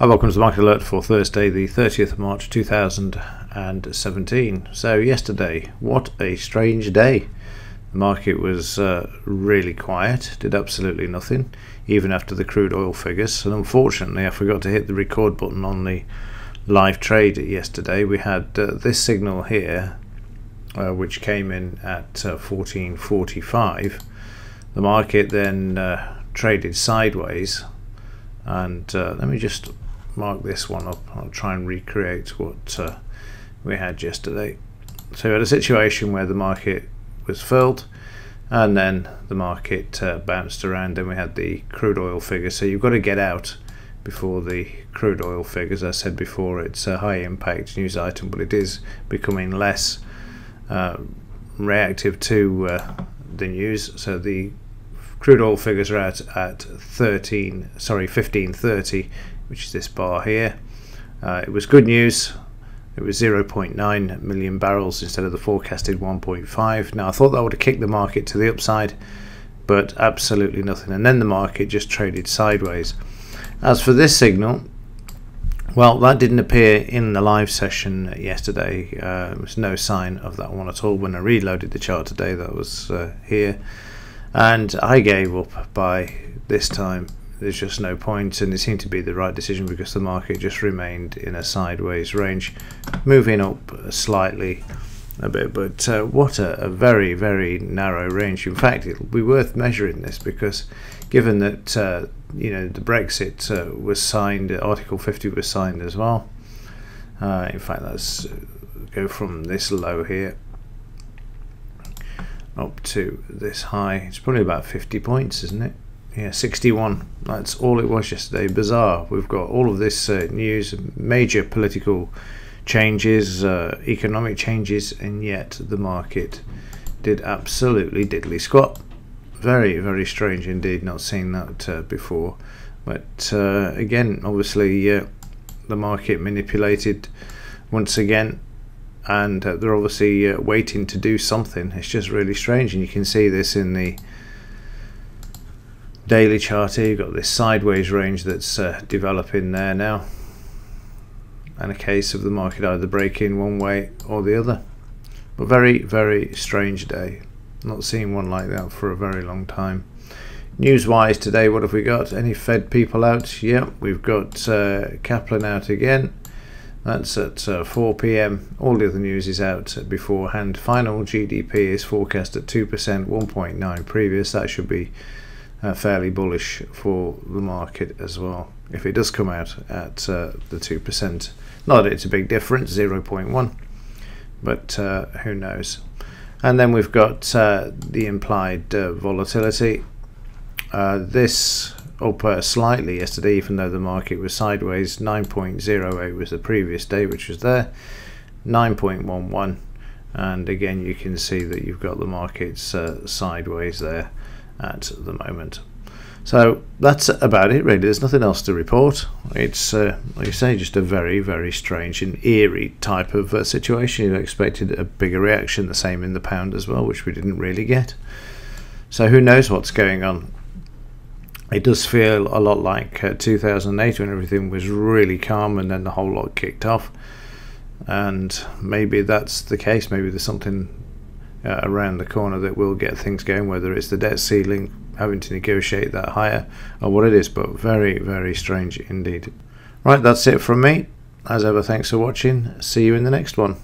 Hi, welcome to the Market Alert for Thursday, the 30th of March 2017. So yesterday, what a strange day. The market was really quiet, did absolutely nothing, even after the crude oil figures. And unfortunately, I forgot to hit the record button on the live trade yesterday. We had this signal here, which came in at 14.45. The market then traded sideways. And let me just mark this one up. I'll try and recreate what we had yesterday. So we had a situation where the market was filled and then the market bounced around, and we had the crude oil figure. So you've got to get out before the crude oil figures. As I said before, it's a high impact news item, but it is becoming less reactive to the news. So the crude oil figures are out at 1530, which is this bar here. It was good news. It was 0.9 million barrels instead of the forecasted 1.5. Now I thought that would have kicked the market to the upside, but absolutely nothing. And then the market just traded sideways. As for this signal, well, that didn't appear in the live session yesterday. There was no sign of that one at all. When I reloaded the chart today, that was here. And I gave up by this time. There's just no point, and it seemed to be the right decision because the market just remained in a sideways range, moving up slightly a bit, but what a very, very narrow range. In fact, it'll be worth measuring this because given that the Brexit was signed, Article 50 was signed as well. In fact, let's go from this low here up to this high. It's probably about 50 points, isn't it? Yeah, 61. That's all it was yesterday. Bizarre. We've got all of this news, major political changes, economic changes, and yet the market did absolutely diddly squat. Very, very strange indeed. Not seen that before. But again, obviously, the market manipulated once again, and they're obviously waiting to do something. It's just really strange, and you can see this in the daily chart here. You've got this sideways range that's developing there now, and a case of the market either breaking one way or the other. But very, very strange day. Not seen one like that for a very long time. News wise today, what have we got? Any Fed people out? Yeah, we've got Kaplan out again. That's at 4 p.m. All the other news is out beforehand. Final GDP is forecast at 2%, 1.9 previous. That should be fairly bullish for the market as well, if it does come out at the 2%. Not that it's a big difference, 0.1, but who knows. And then we've got the implied volatility. This up slightly yesterday, even though the market was sideways. 9.08 was the previous day, which was there. 9.11, and again you can see that you've got the markets sideways there at the moment. So that's about it really. There's nothing else to report. It's like you say, just a very, very strange and eerie type of situation. You expected a bigger reaction, the same in the pound as well, which we didn't really get. So who knows what's going on. It does feel a lot like 2008 when everything was really calm and then the whole lot kicked off. And maybe that's the case. Maybe there's something around the corner that will get things going, whether it's the debt ceiling, having to negotiate that higher, or what it is. But very, very strange indeed. Right, that's it from me. As ever, thanks for watching. See you in the next one.